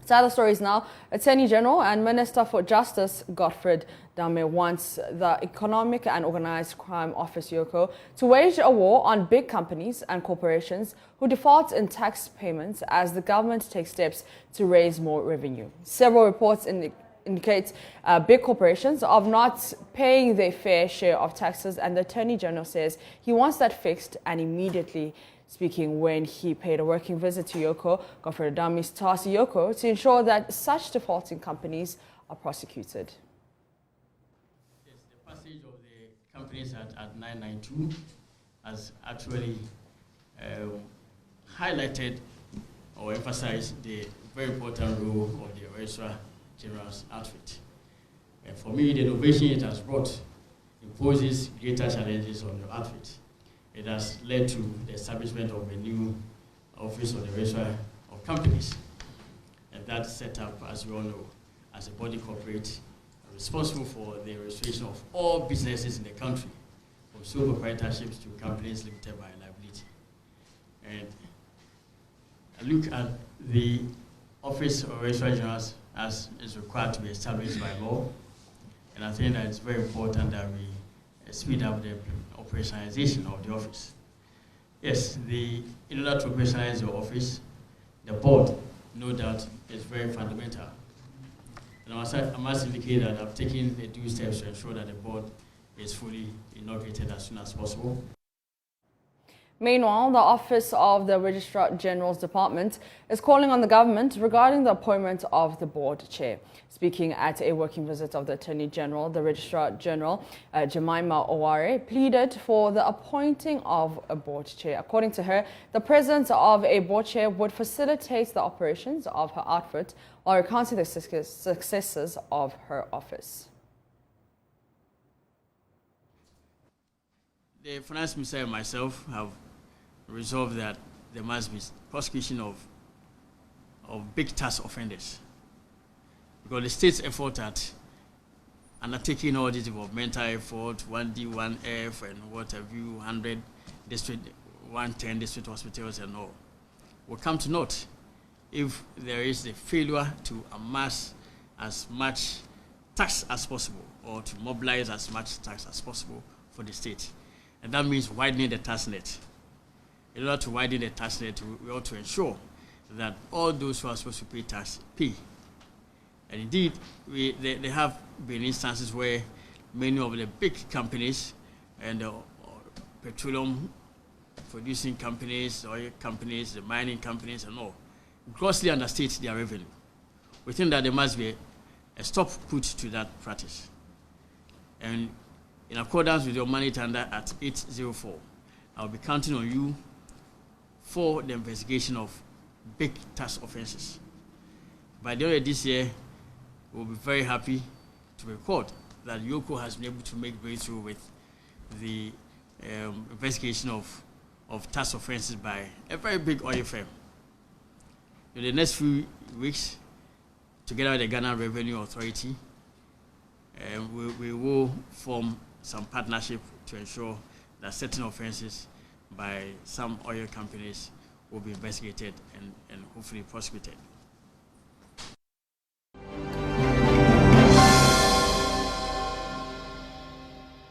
To other stories now, Attorney General and Minister for Justice Godfred Dame wants the Economic and Organized Crime Office EOCO to wage a war on big companies and corporations who default in tax payments as the government takes steps to raise more revenue. Several reports indicate big corporations are not paying their fair share of taxes, and the Attorney General says he wants that fixed and immediately. Speaking when he paid a working visit to EOCO, Godfred Dame tasked EOCO to ensure that such defaulting companies are prosecuted. Yes, the passage of the Companies at 992 has actually highlighted or emphasized the very important role of the Registrar General's outfit. And for me, the innovation it has brought imposes greater challenges on the outfit. It has led to the establishment of a new office of the Registrar of Companies. And that set up, as we all know, as a body corporate responsible for the registration of all businesses in the country, from sole proprietorships to companies limited by liability. And I look at the Office of Registrar Generals as is required to be established by law. And I think that it's very important that we speed up the operationalization of the office. Yes, in order to operationalize the office, the board, no doubt, is very fundamental. And I must indicate that I've taken the due steps to ensure that the board is fully inaugurated as soon as possible. Meanwhile, the Office of the Registrar General's Department is calling on the government regarding the appointment of the board chair. Speaking at a working visit of the Attorney General, the Registrar General, Jemima Oware, pleaded for the appointing of a board chair. According to her, the presence of a board chair would facilitate the operations of her outfit while recounting the successes of her office. The Finance Minister and myself have resolved that there must be prosecution of big tax offenders. Because the state's effort at undertaking all this developmental effort, 1D, 1F, and what have you, 100 district, 110 district hospitals and all, will come to naught if there is the failure to amass as much tax as possible or to mobilize as much tax as possible for the state. And that means widening the tax net. In order to widen the tax net, we ought to ensure that all those who are supposed to pay tax pay. And indeed, there have been instances where many of the big companies and the petroleum producing companies, oil companies, the mining companies and all, grossly understate their revenue. We think that there must be a stop put to that practice. And in accordance with your money tender at 804, I'll be counting on you for the investigation of big tax offenses. By the end of this year, we'll be very happy to record that EOCO has been able to make breakthrough with the investigation of tax offenses by a very big oil firm. In the next few weeks, together with the Ghana Revenue Authority, we will form some partnership to ensure that certain offenses by some oil companies will be investigated and hopefully prosecuted.